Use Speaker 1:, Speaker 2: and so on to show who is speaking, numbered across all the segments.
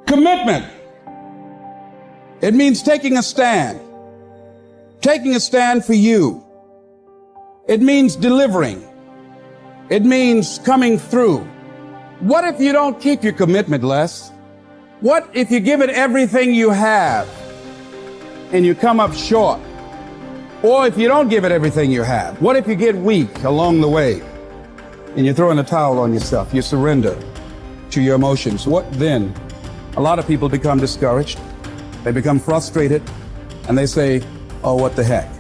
Speaker 1: Commitment. It means taking a stand. Taking a stand for you. It means delivering. It means coming through. What if you don't keep your commitment, Les? What if you give it everything you have and you come up short? Or if you don't give it everything you have, what if you get weak along the way and you throw in a towel on yourself, you surrender to your emotions? What then? A lot of people become discouraged, they become frustrated, and they say, oh, what the heck?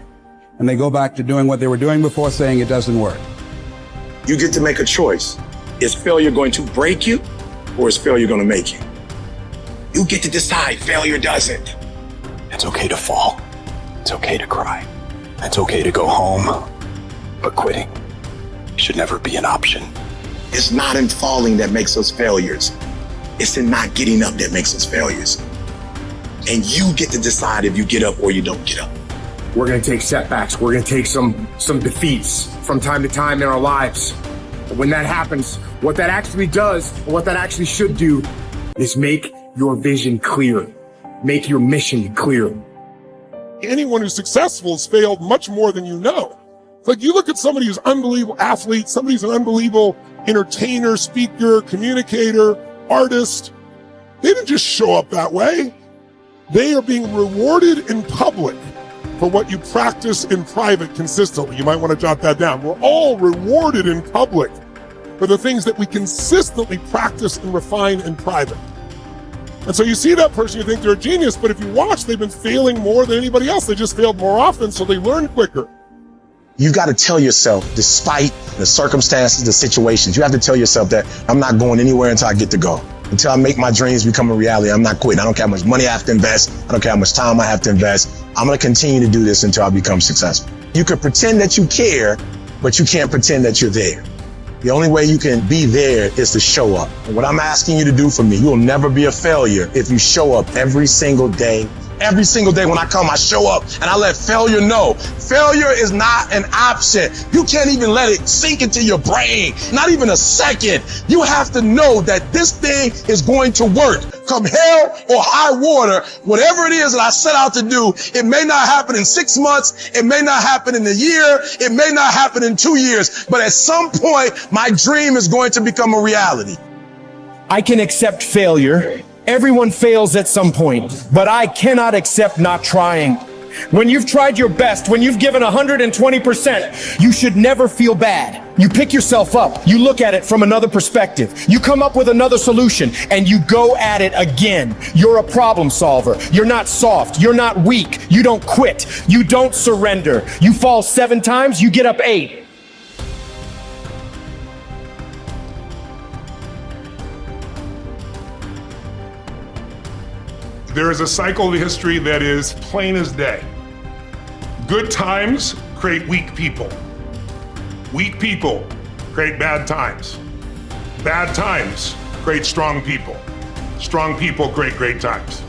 Speaker 1: And they go back to doing what they were doing before, saying it doesn't work.
Speaker 2: You get to make a choice. Is failure going to break you, or is failure going to make you? You get to decide. Failure doesn't.
Speaker 3: It's okay to fall. It's okay to cry. It's okay to go home. But quitting should never be an option.
Speaker 2: It's not in falling that makes us failures. It's in not getting up that makes us failures. And you get to decide if you get up or you don't get up.
Speaker 4: We're going to take setbacks. We're going to take some defeats from time to time in our lives. But when that happens, what that actually does, or what that actually should do, is make your vision clear. Make your mission clear.
Speaker 5: Anyone who's successful has failed much more than you know. It's like you look at somebody who's an unbelievable athlete, somebody who's an unbelievable entertainer, speaker, communicator, artist. They didn't just show up that way. They are being rewarded in public for what you practice in private consistently. You might want to jot that down. We're all rewarded in public for the things that we consistently practice and refine in private. And so you see that person, you think they're a genius, but if you watch, they've been failing more than anybody else. They just failed more often, so they learn quicker.
Speaker 2: You got to tell yourself, despite the circumstances, the situations, you have to tell yourself that I'm not going anywhere until I get to go. Until I make my dreams become a reality, I'm not quitting. I don't care how much money I have to invest. I don't care how much time I have to invest. I'm going to continue to do this until I become successful. You can pretend that you care, but you can't pretend that you're there. The only way you can be there is to show up. And what I'm asking you to do for me, you will never be a failure if you show up every single day. Every single day when I come, I show up and I let failure know. Failure is not an option. You can't even let it sink into your brain, not even a second. You have to know that this thing is going to work. Come hell or high water, whatever it is that I set out to do, it may not happen in 6 months, it may not happen in a year, it may not happen in 2 years, but at some point, my dream is going to become a reality.
Speaker 4: I can accept failure. Everyone fails at some point, but I cannot accept not trying. When you've tried your best, when you've given 120%, you should never feel bad. You pick yourself up, you look at it from another perspective, you come up with another solution, and you go at it again. You're a problem solver. You're not soft. You're not weak. You don't quit. You don't surrender. You fall 7 times, you get up 8.
Speaker 5: There is a cycle of history that is plain as day. Good times create weak people. Weak people create bad times. Bad times create strong people. Strong people create great times.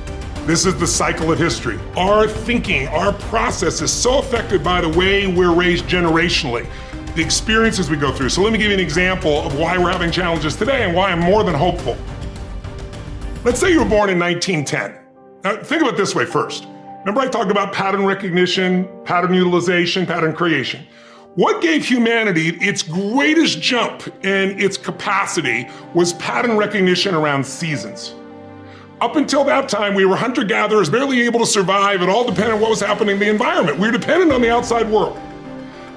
Speaker 5: This is the cycle of history. Our thinking, our process is so affected by the way we're raised generationally, the experiences we go through. So let me give you an example of why we're having challenges today and why I'm more than hopeful. Let's say you were born in 1910. Now, think of it this way first. Remember I talked about pattern recognition, pattern utilization, pattern creation. What gave humanity its greatest jump in its capacity was pattern recognition around seasons. Up until that time, we were hunter-gatherers, barely able to survive. It all depended on what was happening in the environment. We were dependent on the outside world.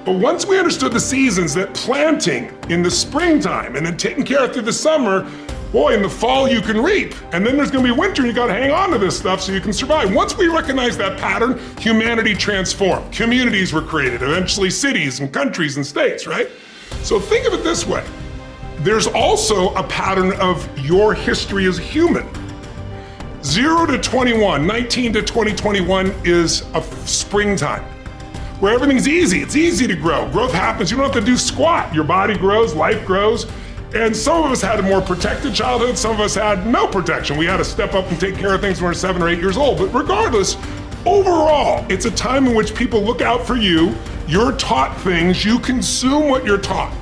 Speaker 5: But once we understood the seasons, that planting in the springtime and then taking care of through the summer, boy, in the fall you can reap, and then there's gonna be winter, and you gotta hang on to this stuff so you can survive. Once we recognized that pattern, humanity transformed. Communities were created, eventually cities and countries and states, right? So think of it this way. There's also a pattern of your history as a human. 0 to 21, 19 to 2021 is a springtime, where everything's easy. It's easy to grow. Growth happens, you don't have to do squat. Your body grows, life grows. And some of us had a more protected childhood, some of us had no protection. We had to step up and take care of things when we were 7 or 8 years old. But regardless, overall, it's a time in which people look out for you, you're taught things, you consume what you're taught.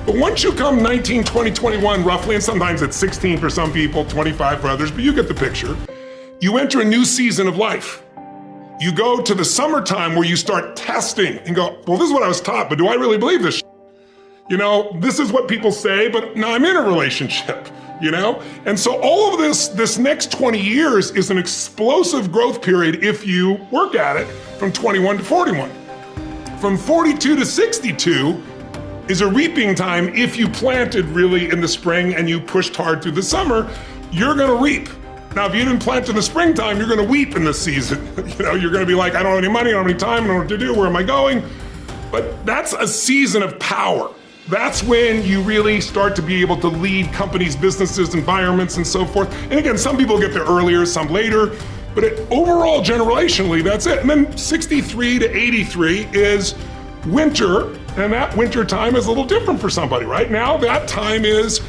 Speaker 5: But once you come 19, 20, 21 roughly, and sometimes it's 16 for some people, 25 for others, but you get the picture, you enter a new season of life. You go to the summertime where you start testing and go, well, this is what I was taught, but do I really believe this? You know, this is what people say, but now I'm in a relationship, you know? And so all of this next 20 years is an explosive growth period if you work at it from 21 to 41. From 42 to 62 is a reaping time. If you planted really in the spring and you pushed hard through the summer, you're gonna reap. Now, if you didn't plant in the springtime, you're gonna weep in this season. You know, you're gonna be like, I don't have any money, I don't have any time, I don't know what to do, where am I going? But that's a season of power. That's when you really start to be able to lead companies, businesses, environments, and so forth. And again, some people get there earlier, some later, but overall, generationally, that's it. And then 63 to 83 is winter, and that winter time is a little different for somebody. Right now, that time is,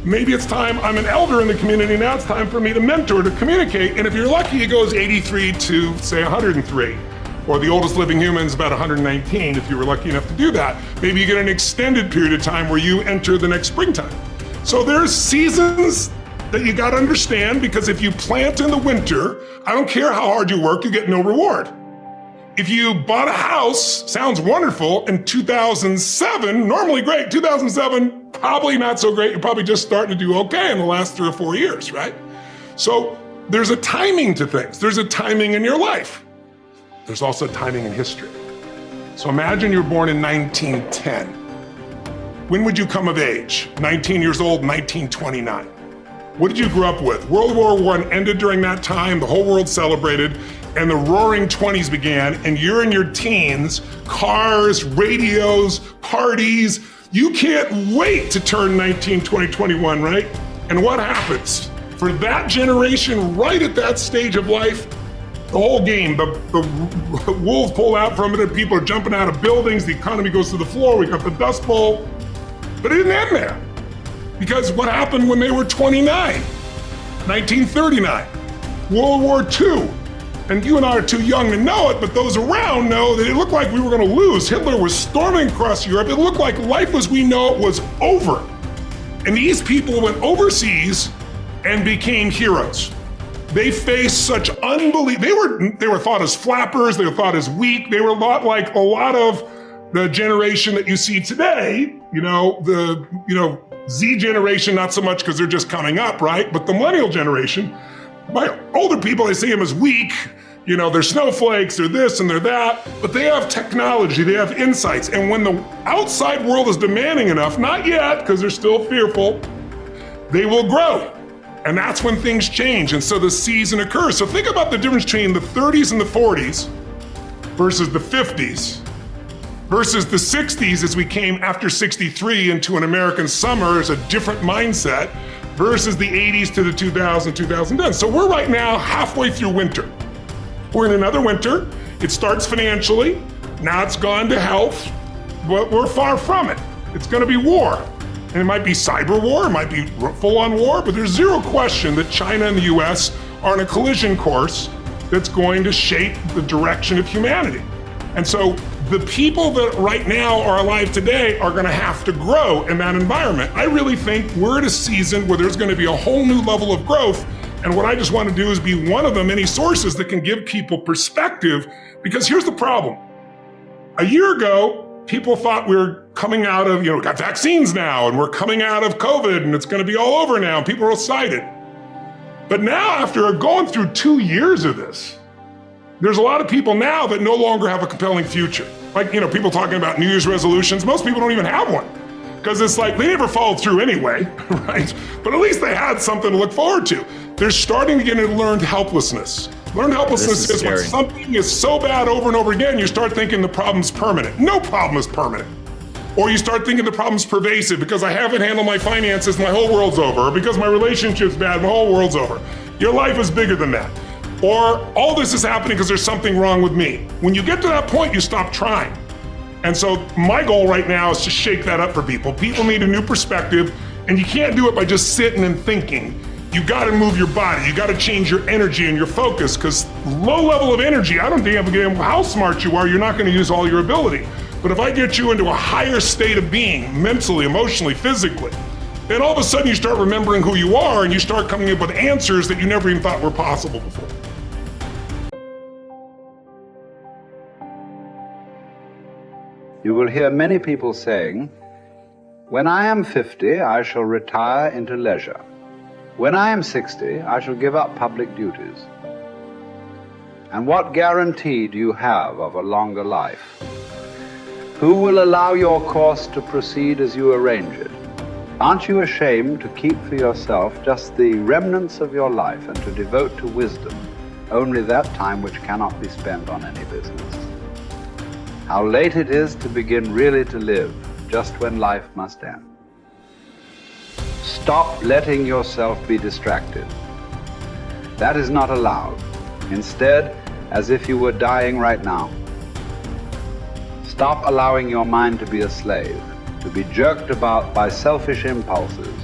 Speaker 5: maybe it's time, I'm an elder in the community, now it's time for me to mentor, to communicate. And if you're lucky, it goes 83 to, say, 103. Or the oldest living human is about 119, if you were lucky enough to do that. Maybe you get an extended period of time where you enter the next springtime. So there's seasons that you gotta understand, because if you plant in the winter, I don't care how hard you work, you get no reward. If you bought a house, sounds wonderful, in 2007, normally great, 2007, probably not so great, you're probably just starting to do okay in the last 3 or 4 years, right? So there's a timing to things. There's a timing in your life. There's also timing in history. So imagine you're born in 1910. When would you come of age? 19 years old, 1929. What did you grow up with? World War I ended during that time, the whole world celebrated, and the roaring 20s began, and you're in your teens, cars, radios, parties. You can't wait to turn 19, 20, 21, right? And what happens? For that generation, right at that stage of life, the whole game, the wolves pull out from it, and people are jumping out of buildings, the economy goes to the floor, we got the Dust Bowl. But it didn't end there. Because what happened when they were 29? 1939, World War II. And you and I are too young to know it, but those around know that it looked like we were gonna lose. Hitler was storming across Europe. It looked like life as we know it was over. And these people went overseas and became heroes. They faced such unbelievable, they were thought as flappers, they were thought as weak, they were a lot like a lot of the generation that you see today, the Z generation, not so much because they're just coming up, right? But the millennial generation, by older people, I see them as weak, they're snowflakes, they're this and they're that, but they have technology, they have insights. And when the outside world is demanding enough, not yet, because they're still fearful, they will grow. And that's when things change. And so the season occurs. So think about the difference between the 30s and the 40s versus the 50s versus the 60s as we came after 63 into an American summer as a different mindset versus the 80s to the 2000s, 2010. So we're right now halfway through winter. We're in another winter. It starts financially. Now it's gone to health, but we're far from it. It's going to be war. And it might be cyber war, it might be full-on war, but there's zero question that China and the US are on a collision course that's going to shape the direction of humanity. And so the people that right now are alive today are gonna have to grow in that environment. I really think we're at a season where there's gonna be a whole new level of growth. And what I just want to do is be one of the many sources that can give people perspective, because here's the problem. A year ago, people thought we were coming out of, we got vaccines now, and we're coming out of COVID, and it's gonna be all over now, and people are excited. But now, after going through 2 years of this, there's a lot of people now that no longer have a compelling future. Like, people talking about New Year's resolutions, most people don't even have one. Because it's like, they never followed through anyway, right? But at least they had something to look forward to. They're starting to get into learned helplessness. Learned helplessness is when something is so bad over and over again, you start thinking the problem's permanent. No problem is permanent. Or you start thinking the problem's pervasive because I haven't handled my finances, my whole world's over. Or because my relationship's bad, my whole world's over. Your life is bigger than that. Or all this is happening because there's something wrong with me. When you get to that point, you stop trying. And so my goal right now is to shake that up for people. People need a new perspective, and you can't do it by just sitting and thinking. You gotta move your body, you gotta change your energy and your focus, because low level of energy, I don't give a damn how smart you are, you're not gonna use all your ability. But if I get you into a higher state of being, mentally, emotionally, physically, then all of a sudden you start remembering who you are and you start coming up with answers that you never even thought were possible before.
Speaker 6: You will hear many people saying, "When I am 50, I shall retire into leisure. When I am 60, I shall give up public duties." And what guarantee do you have of a longer life? Who will allow your course to proceed as you arrange it? Aren't you ashamed to keep for yourself just the remnants of your life and to devote to wisdom only that time which cannot be spent on any business? How late it is to begin really to live, just when life must end. Stop letting yourself be distracted. That is not allowed. Instead, as if you were dying right now. Stop allowing your mind to be a slave, to be jerked about by selfish impulses,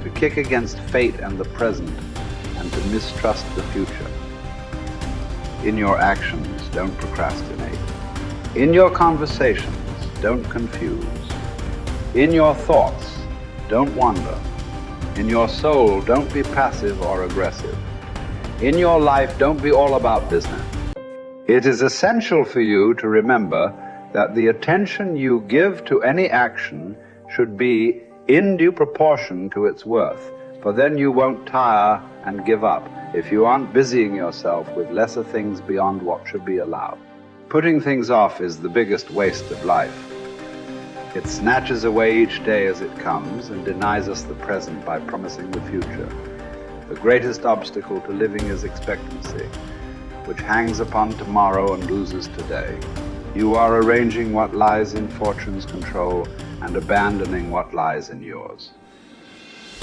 Speaker 6: to kick against fate and the present, and to mistrust the future. In your actions, don't procrastinate. In your conversations, don't confuse. In your thoughts, don't wander. In your soul, don't be passive or aggressive. In your life, don't be all about business. It is essential for you to remember that the attention you give to any action should be in due proportion to its worth, for then you won't tire and give up if you aren't busying yourself with lesser things beyond what should be allowed. Putting things off is the biggest waste of life. It snatches away each day as it comes and denies us the present by promising the future. The greatest obstacle to living is expectancy, which hangs upon tomorrow and loses today. You are arranging what lies in fortune's control and abandoning what lies in yours.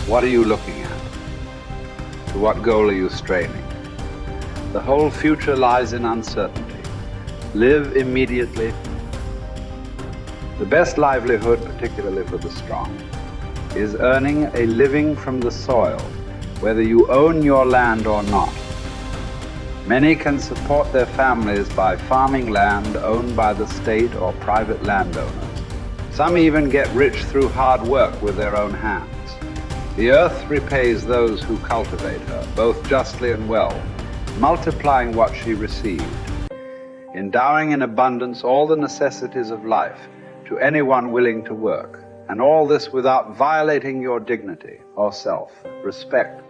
Speaker 6: What are you looking at? To what goal are you straining? The whole future lies in uncertainty. Live immediately. The best livelihood, particularly for the strong, is earning a living from the soil, whether you own your land or not. Many can support their families by farming land owned by the state or private landowners. Some even get rich through hard work with their own hands. The earth repays those who cultivate her, both justly and well, multiplying what she received, endowing in abundance all the necessities of life to anyone willing to work, and all this without violating your dignity or self-respect.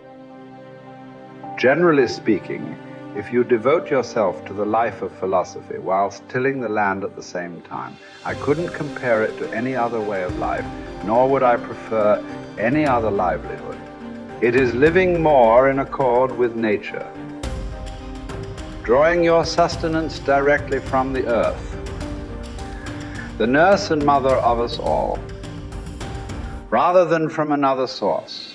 Speaker 6: Generally speaking, if you devote yourself to the life of philosophy whilst tilling the land at the same time, I couldn't compare it to any other way of life, nor would I prefer any other livelihood. It is living more in accord with nature, drawing your sustenance directly from the earth, the nurse and mother of us all, rather than from another source.